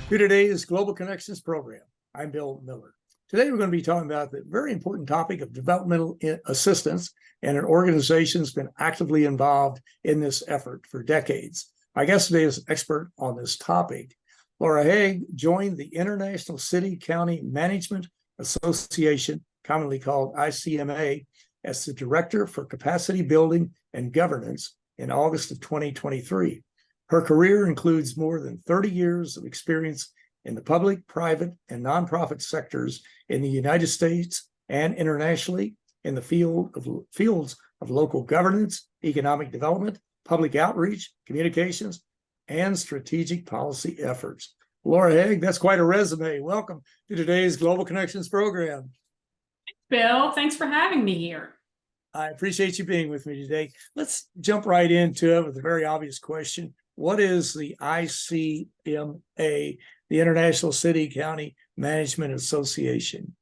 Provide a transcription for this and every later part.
to today's Global Connections program. I'm Bill Miller. Today we're going to be talking about the very important topic of developmental assistance, and an organization has been actively involved in this effort for decades. My guest today is an expert on this topic. Laura Hagg joined the International City County Management Association, commonly called ICMA, as the Director for Capacity Building and Governance in August of 2023. Her career includes more than 30 years of experience in the public, private, and nonprofit sectors in the United States and internationally in the fields of local governance, economic development, public outreach, communications, and strategic policy efforts. Laura Hagg, that's quite a resume. Welcome to today's Global Connections program. Bill, thanks for having me here. I appreciate you being with me today. Let's jump right into it with a very obvious question. What is the ICMA, the International City County Management Association?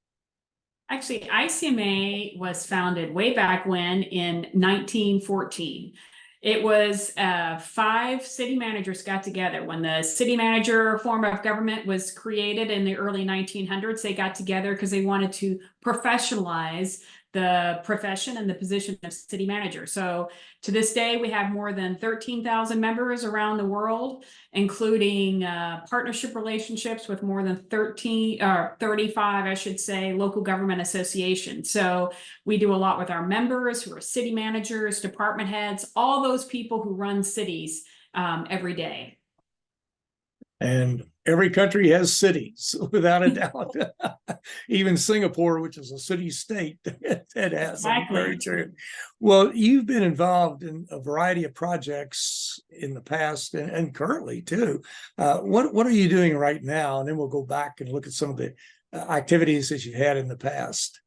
Actually, ICMA was founded way back when in 1914. It was 5 city managers got together. When the city manager form of government was created in the early 1900s, they got together because they wanted to professionalize the profession and the position of city manager. So to this day, we have more than 13,000 members around the world, including partnership relationships with more than 35, I should say, local government associations. So we do a lot with our members who are city managers, department heads, all those people who run cities every day. And every country has cities, without a doubt. Even Singapore, which is a city-state, that has them. Very true. Well, you've been involved in a variety of projects in the past and currently too. What are you doing right now? And then we'll go back and look at some of the activities that you've had in the past.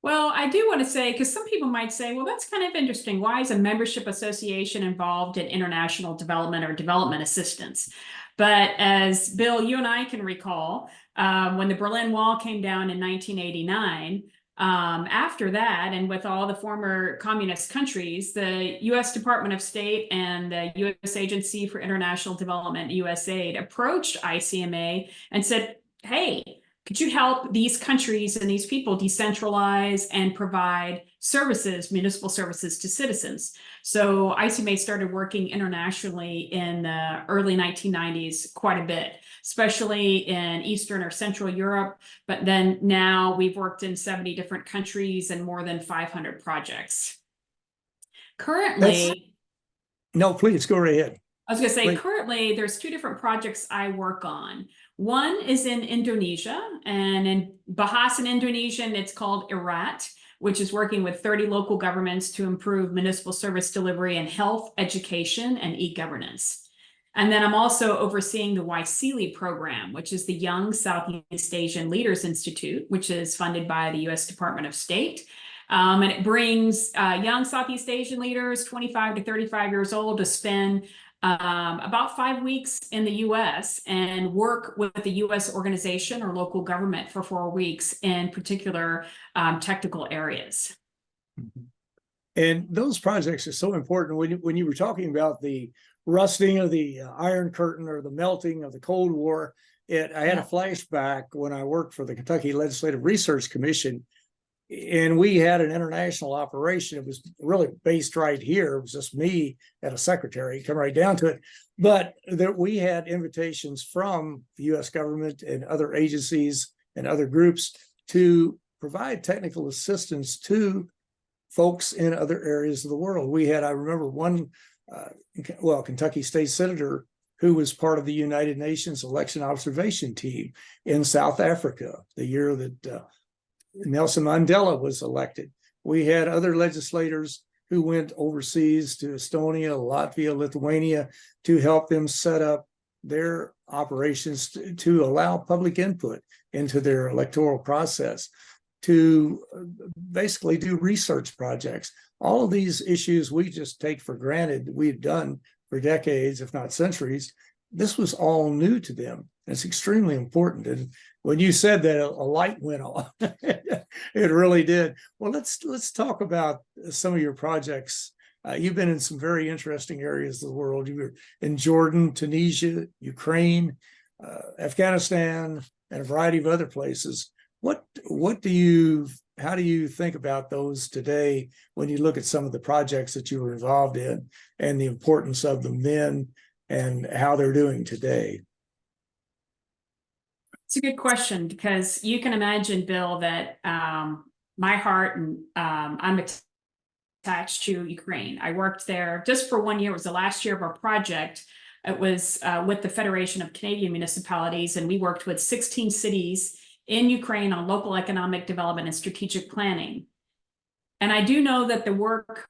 Well, I do want to say, because some people might say, well, that's kind of interesting. Why is a membership association involved in international development or development assistance? But as Bill, you and I can recall, when the Berlin Wall came down in 1989, after that, and with all the former communist countries, the U.S. Department of State and the U.S. Agency for International Development, USAID, approached ICMA and said, hey, could you help these countries and these people decentralize and provide services, municipal services to citizens? So ICMA started working internationally in the early 1990s quite a bit, especially in Eastern or Central Europe. But then now we've worked in 70 different countries and more than 500 projects. Currently... No, please go right ahead. I was going to say, currently, there's 2 different projects I work on. One is in Indonesia, and in Bahasan Indonesian, it's called IRAT, which is working with 30 local governments to improve municipal service delivery in health, education, and e-governance. And then I'm also overseeing the YSEALI program, which is the Young Southeast Asian Leaders Institute, which is funded by the U.S. Department of State. And it brings young Southeast Asian leaders, 25 to 35 years old, to spend about 5 weeks in the U.S. and work with the U.S. organization or local government for 4 weeks in particular technical areas. And those projects are so important. When you were talking about the rusting of the Iron Curtain or the melting of the Cold War, I had a flashback when I worked for the Kentucky Legislative Research Commission. And we had an international operation. It was really based right here. It was just me and a secretary, come right down to it. But we had invitations from the U.S. government and other agencies and other groups to provide technical assistance to folks in other areas of the world. I remember one, Kentucky State Senator who was part of the United Nations Election Observation Team in South Africa, the year that Nelson Mandela was elected. We had other legislators who went overseas to Estonia, Latvia, Lithuania to help them set up their operations to allow public input into their electoral process, to basically do research projects. All of these issues we just take for granted we've done for decades, if not centuries. This was all new to them. It's extremely important. And when you said that, a light went on. It really did. Well, let's talk about some of your projects. You've been in some very interesting areas of the world. You were in Jordan, Tunisia, Ukraine, Afghanistan, and a variety of other places. How do you think about those today when you look at some of the projects that you were involved in and the importance of them then and how they're doing today? It's a good question, because you can imagine, Bill, that my heart and I'm attached to Ukraine. I worked there just for 1 year. It was the last year of our project. It was with the Federation of Canadian Municipalities, and we worked with 16 cities in Ukraine on local economic development and strategic planning. And I do know that the work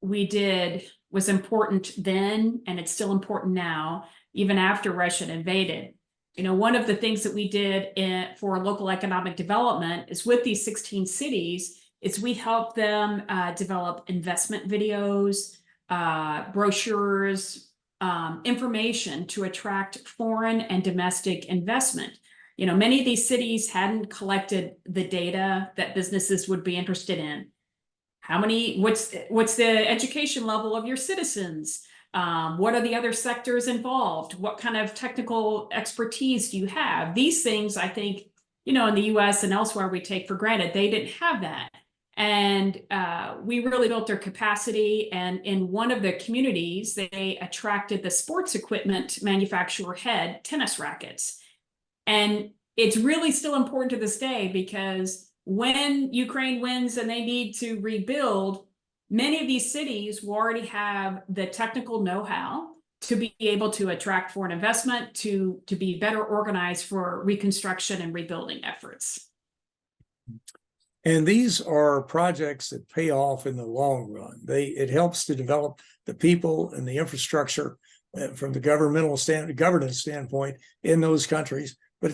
we did was important then, and it's still important now, even after Russia invaded. You know, one of the things that we did for local economic development is with these 16 cities, is we helped them develop investment videos, brochures, information to attract foreign and domestic investment. You know, many of these cities hadn't collected the data that businesses would be interested in. What's the education level of your citizens? What are the other sectors involved? What kind of technical expertise do you have? These things, I think, you know, in the US and elsewhere, we take for granted. They didn't have that. And we really built their capacity. And in one of the communities, they attracted the sports equipment manufacturer Hagg tennis rackets. And it's really still important to this day, because when Ukraine wins and they need to rebuild, many of these cities will already have the technical know-how to be able to attract foreign investment, to be better organized for reconstruction and rebuilding efforts. And these are projects that pay off in the long run. It helps to develop the people and the infrastructure from the governance standpoint in those countries, but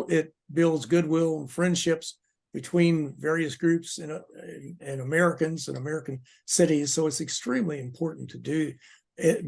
it builds goodwill and friendships between various groups and Americans and American cities. So it's extremely important to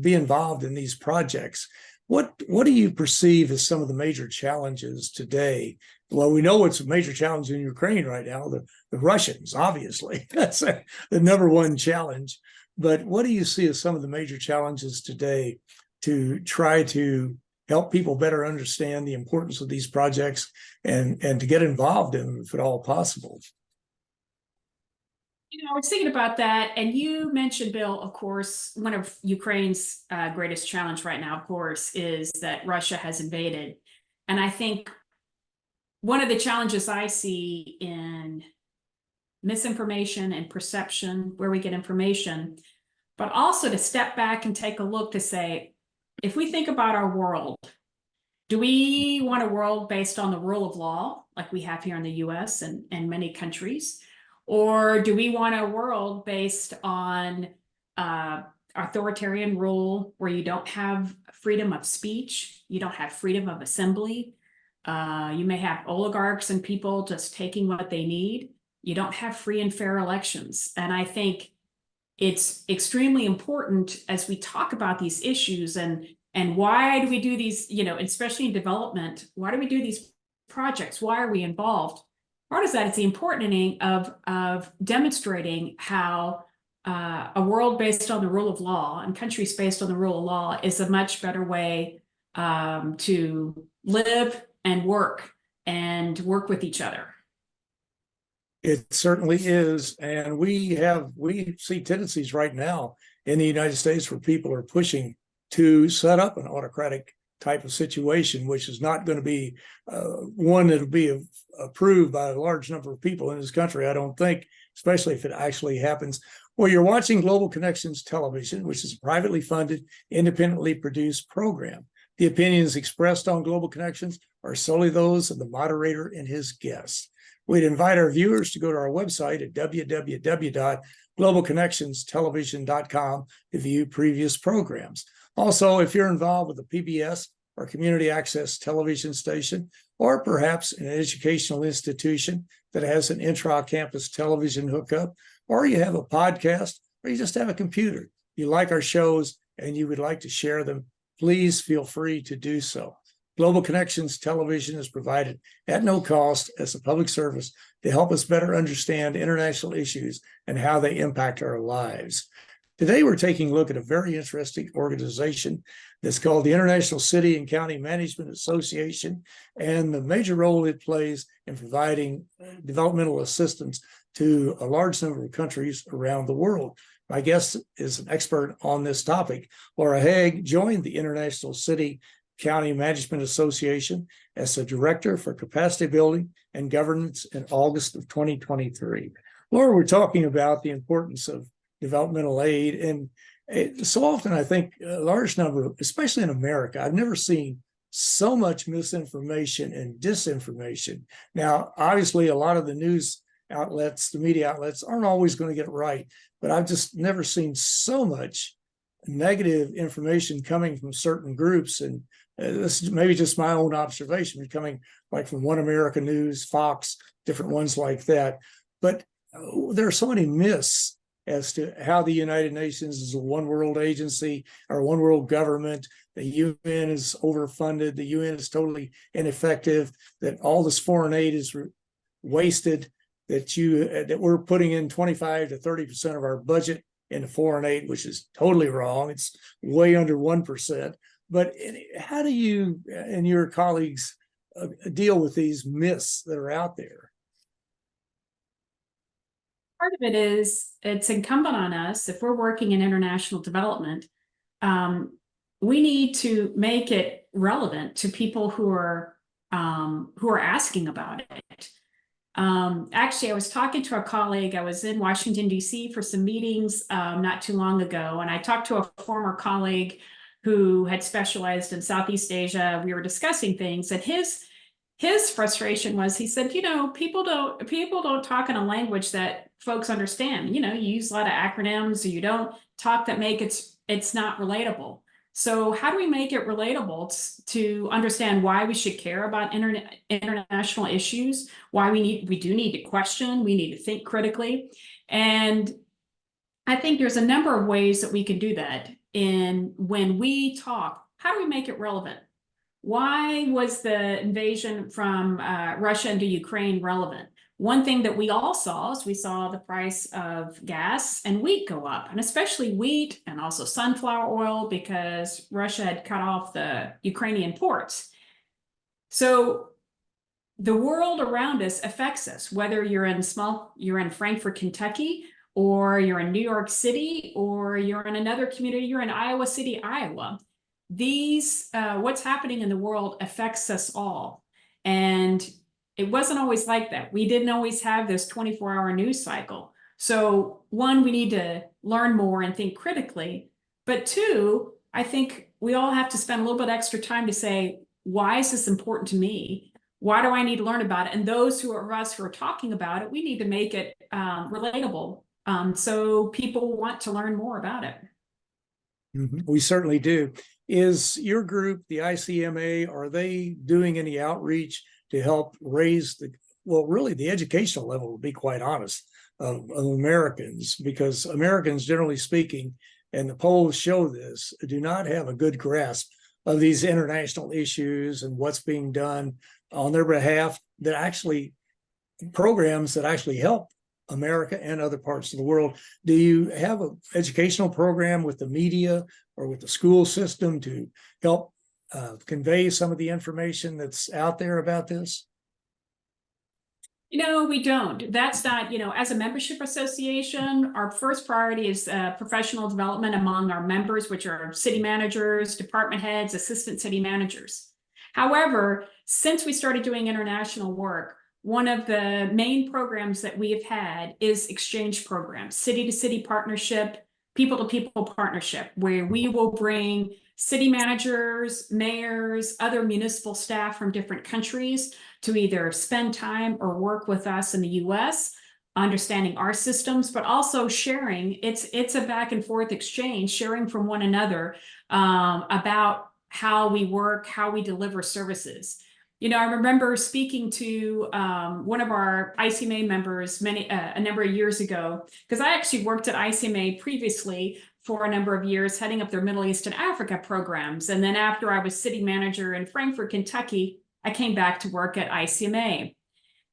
be involved in these projects. What do you perceive as some of the major challenges today? Well, we know what's a major challenge in Ukraine right now, the Russians, obviously. That's the number one challenge. But what do you see as some of the major challenges today to try to help people better understand the importance of these projects and to get involved in them if at all possible? You know, I was thinking about that, and you mentioned, Bill, of course, one of Ukraine's greatest challenge right now, of course, is that Russia has invaded. And I think one of the challenges I see in misinformation and perception, where we get information, but also to step back and take a look to say, if we think about our world, do we want a world based on the rule of law, like we have here in the US and many countries? Or do we want a world based on authoritarian rule, where you don't have freedom of speech, you don't have freedom of assembly, you may have oligarchs and people just taking what they need, you don't have free and fair elections? And I think it's extremely important as we talk about these issues and why do we do these, you know, especially in development, why do we do these projects? Why are we involved? Part of that is the importance of demonstrating how a world based on the rule of law and countries based on the rule of law is a much better way to live and work with each other. It certainly is. And we see tendencies right now in the United States where people are pushing to set up an autocratic type of situation, which is not going to be one that'll be approved by a large number of people in this country, I don't think, especially if it actually happens. Well, you're watching Global Connections Television, which is a privately funded, independently produced program. The opinions expressed on Global Connections are solely those of the moderator and his guests. We'd invite our viewers to go to our website at www.globalconnectionstelevision.com to view previous programs. Also, if you're involved with a PBS or community access television station, or perhaps an educational institution that has an intra-campus television hookup, or you have a podcast, or you just have a computer, you like our shows and you would like to share them, please feel free to do so. Global Connections Television is provided at no cost as a public service to help us better understand international issues and how they impact our lives. Today, we're taking a look at a very interesting organization that's called the International City and County Management Association, and the major role it plays in providing developmental assistance to a large number of countries around the world. My guest is an expert on this topic. Laura Hagg joined the International City County Management Association as the Director for Capacity Building and Governance in August of 2023. Laura, we're talking about the importance of developmental aid, and so often I think a large number, especially in America, I've never seen so much misinformation and disinformation. Now, obviously, a lot of the news outlets, the media outlets, aren't always going to get it right, but I've just never seen so much negative information coming from certain groups. And this is maybe just my own observation, coming like from One America News, Fox, different ones like that. But there are so many myths as to how the United Nations is a one world agency or one world government. The UN is overfunded. The UN is totally ineffective, that all this foreign aid is wasted, that we're putting in 25 to 30% of our budget into foreign aid, which is totally wrong. It's way under 1%. But how do you and your colleagues deal with these myths that are out there? Part of it is it's incumbent on us, if we're working in international development, we need to make it relevant to people who are asking about it. Actually, I was talking to a colleague. I was in Washington, D.C. for some meetings not too long ago, and I talked to a former colleague who had specialized in Southeast Asia. We were discussing things, and his frustration was, he said, people don't talk in a language that folks understand. You use a lot of acronyms, or you don't talk that make it's not relatable. So how do we make it relatable to understand why we should care about international issues, why we do need to question, we need to think critically. And I think there's a number of ways that we can do that. And when we talk, how do we make it relevant? Why was the invasion from Russia into Ukraine relevant? One thing that we all saw is we saw the price of gas and wheat go up, and especially wheat and also sunflower oil, because Russia had cut off the Ukrainian ports. So the world around us affects us, whether you're in Frankfort, Kentucky, or you're in New York City, or you're in another community, you're in Iowa City, Iowa. What's happening in the world affects us all. And it wasn't always like that. We didn't always have this 24-hour news cycle. So one, we need to learn more and think critically. But two, I think we all have to spend a little bit extra time to say, why is this important to me? Why do I need to learn about it? And those of us who are talking about it, we need to make it relatable, so people want to learn more about it. We certainly do. Is your group, the ICMA, are they doing any outreach to help raise the educational level, to be quite honest, of Americans? Because Americans, generally speaking, and the polls show this, do not have a good grasp of these international issues and what's being done on their behalf, programs that actually help America and other parts of the world. Do you have an educational program with the media or with the school system to help convey some of the information that's out there about this? We don't. That's not, as a membership association, our first priority is professional development among our members, which are city managers, department heads, assistant city managers. However, since we started doing international work, one of the main programs that we have had is exchange programs, city-to-city partnership, people-to-people partnership, where we will bring city managers, mayors, other municipal staff from different countries to either spend time or work with us in the US, understanding our systems, but also sharing. It's a back and forth exchange, sharing from one another about how we work, how we deliver services. I remember speaking to one of our ICMA members a number of years ago, because I actually worked at ICMA previously for a number of years, heading up their Middle East and Africa programs. And then after I was city manager in Frankfort, Kentucky, I came back to work at ICMA.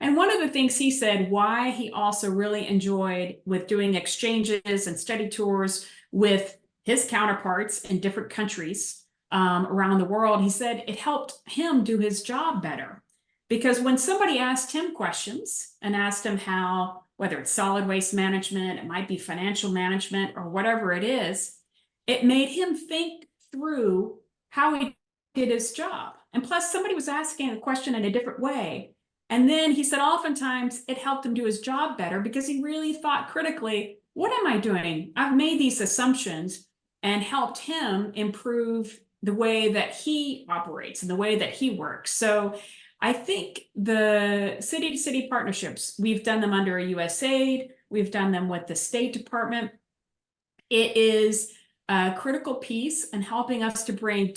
And one of the things he said why he also really enjoyed with doing exchanges and study tours with his counterparts in different countries around the world, he said it helped him do his job better. Because when somebody asked him questions and asked him how, whether it's solid waste management, it might be financial management, or whatever it is, it made him think through how he did his job. And plus, somebody was asking a question in a different way. And then he said, oftentimes it helped him do his job better because he really thought critically, what am I doing? I've made these assumptions, and helped him improve the way that he operates and the way that he works. So I think the city-to-city partnerships, we've done them under USAID, we've done them with the State Department. It is a critical piece in helping us to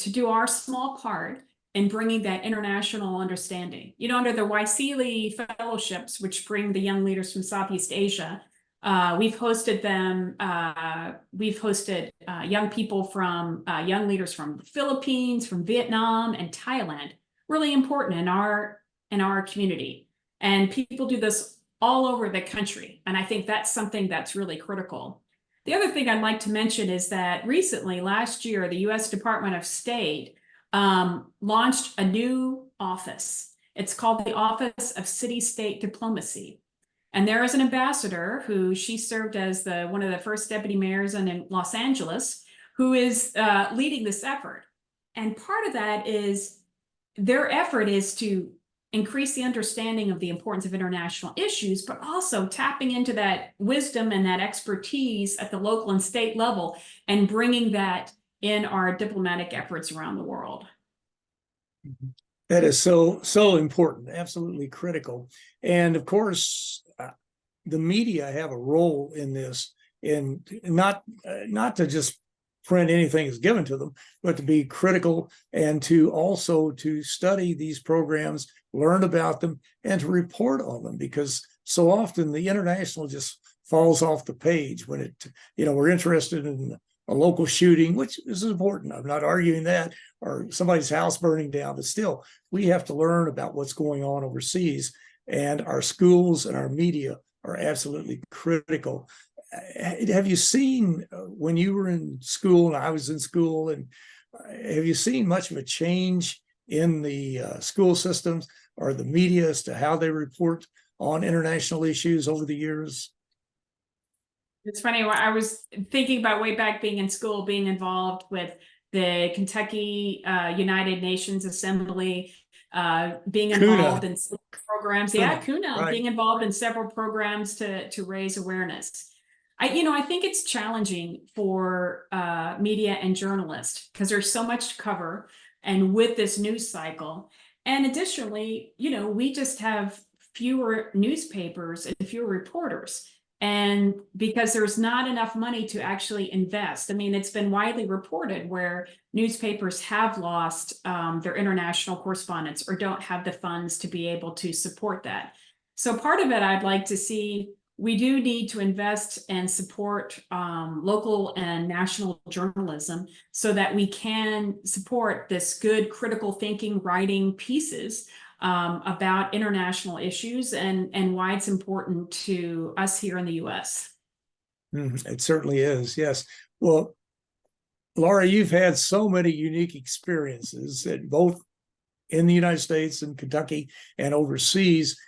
do our small part in bringing that international understanding. You know, under the Waisili fellowships, which bring the young leaders from Southeast Asia, we've hosted them. We've hosted young people from young leaders from the Philippines, from Vietnam, and Thailand. Really important in our community, and people do this all over the country. And I think that's something that's really critical. The other thing I'd like to mention is that recently, last year, the U.S. Department of State launched a new office. It's called the Office of City-State Diplomacy. And there is an ambassador who she served as one of the first deputy mayors in Los Angeles, who is leading this effort. And part of that is their effort is to increase the understanding of the importance of international issues, but also tapping into that wisdom and that expertise at the local and state level and bringing that in our diplomatic efforts around the world. That is so important, absolutely critical. And of course, the media have a role in this, in not to just print anything that's given to them, but to be critical and to also to study these programs, learn about them, and to report on them, because so often the international just falls off the page when it, we're interested in a local shooting, which is important. I'm not arguing that, or somebody's house burning down, but still, we have to learn about what's going on overseas, and our schools and our media are absolutely critical. Have you seen, when you were in school and I was in school, and have you seen much of a change in the school systems or the media as to how they report on international issues over the years? It's funny, I was thinking about way back being in school, being involved with the Kentucky United Nations Assembly, being involved in programs. Yeah, CUNA, right. Being involved in several programs to raise awareness. I think it's challenging for media and journalists because there's so much to cover, and with this news cycle. And additionally, we just have fewer newspapers and fewer reporters. And because there's not enough money to actually invest. I mean, it's been widely reported where newspapers have lost their international correspondents or don't have the funds to be able to support that. So part of it, I'd like to see, we do need to invest and support local and national journalism so that we can support this good critical thinking, writing pieces about international issues and why it's important to us here in the U.S. It certainly is, yes. Well, Laura, you've had so many unique experiences both in the United States and Kentucky and overseas.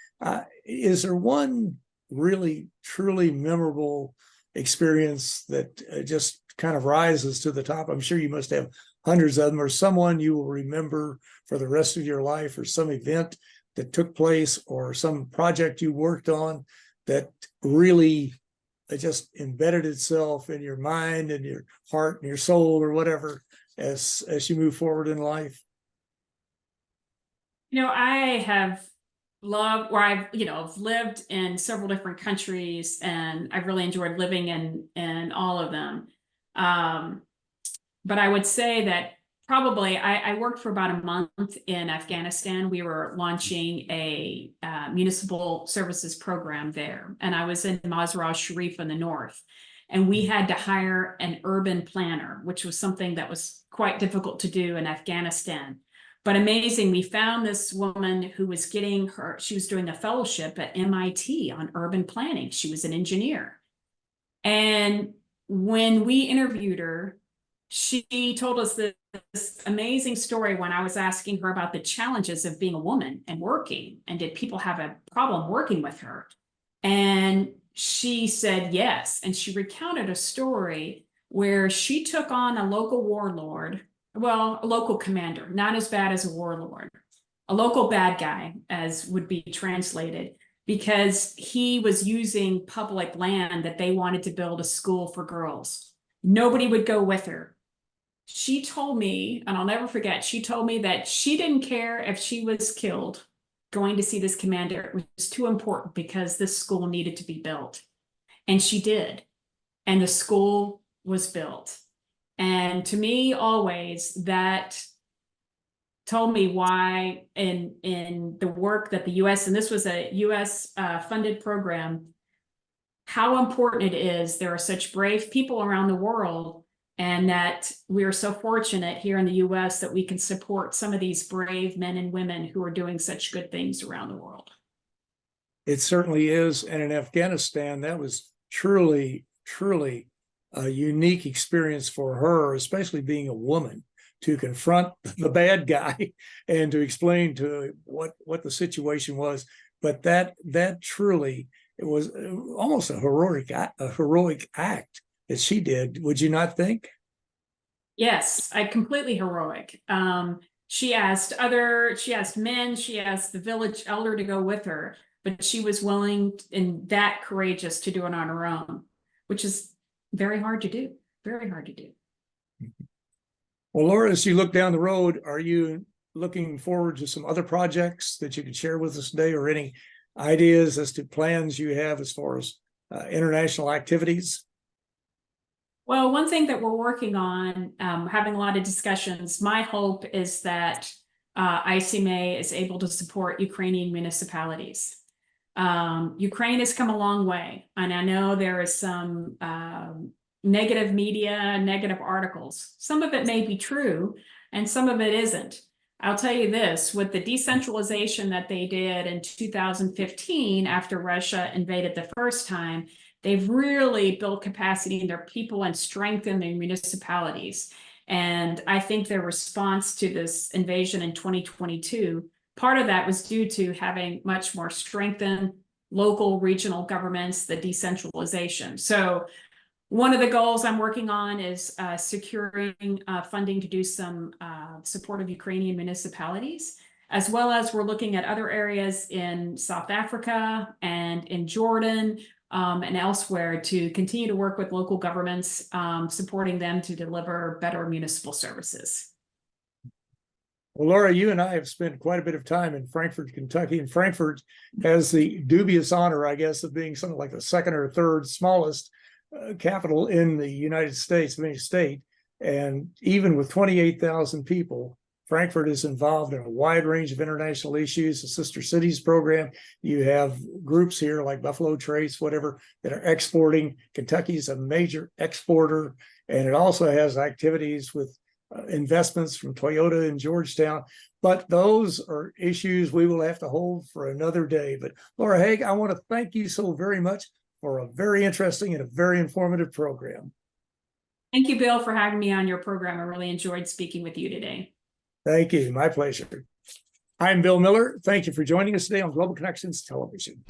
Is there one really, truly memorable experience that just kind of rises to the top? I'm sure you must have hundreds of them, or someone you will remember for the rest of your life, or some event that took place, or some project you worked on that really just embedded itself in your mind and your heart and your soul, or whatever, as you move forward in life. I have loved, or I've lived in several different countries, and I've really enjoyed living in all of them. But I would say that probably I worked for about a month in Afghanistan. We were launching a municipal services program there, and I was in Mazar-e Sharif in the north. And we had to hire an urban planner, which was something that was quite difficult to do in Afghanistan. But amazing, we found this woman who was she was doing a fellowship at MIT on urban planning. She was an engineer. And when we interviewed her, she told us this amazing story when I was asking her about the challenges of being a woman and working, and did people have a problem working with her? And she said yes. And she recounted a story where she took on a local warlord, well, a local commander, not as bad as a warlord, a local bad guy, as would be translated, because he was using public land that they wanted to build a school for girls. Nobody would go with her. She told me, and I'll never forget, she told me that she didn't care if she was killed going to see this commander. It was too important because this school needed to be built. And she did. And the school was built. And to me, always, that told me why in the work that the US, and this was a US funded program, how important it is there are such brave people around the world, and that we are so fortunate here in the US that we can support some of these brave men and women who are doing such good things around the world. It certainly is. And in Afghanistan, that was truly, truly a unique experience for her, especially being a woman, to confront the bad guy and to explain to what the situation was. But that truly, it was almost a heroic act that she did. Would you not think? Yes, completely heroic. She asked men, she asked the village elder to go with her, but she was willing and that courageous to do it on her own, which is very hard to do. Very hard to do. Well, Laura, as you look down the road, are you looking forward to some other projects that you could share with us today, or any ideas as to plans you have as far as international activities? Well, one thing that we're working on, having a lot of discussions, my hope is that ICMA is able to support Ukrainian municipalities. Ukraine has come a long way, and I know there is some negative media, negative articles. Some of it may be true, and some of it isn't. I'll tell you this, with the decentralization that they did in 2015 after Russia invaded the first time, they've really built capacity in their people and strengthened their municipalities. And I think their response to this invasion in 2022, part of that was due to having much more strengthened local, regional governments, the decentralization. So one of the goals I'm working on is securing funding to do some support of Ukrainian municipalities, as well as we're looking at other areas in South Africa and in Jordan and elsewhere to continue to work with local governments, supporting them to deliver better municipal services. Well, Laura, you and I have spent quite a bit of time in Frankfort, Kentucky, and Frankfort has the dubious honor, I guess, of being something like the second or third smallest capital in the United States, of any state. And even with 28,000 people, Frankfort is involved in a wide range of international issues, the Sister Cities program. You have groups here like Buffalo Trace, whatever, that are exporting. Kentucky is a major exporter, and it also has activities with investments from Toyota in Georgetown. But those are issues we will have to hold for another day. But Laura Hagg, I want to thank you so very much for a very interesting and a very informative program. Thank you, Bill, for having me on your program. I really enjoyed speaking with you today. Thank you. My pleasure. I'm Bill Miller. Thank you for joining us today on Global Connections Television.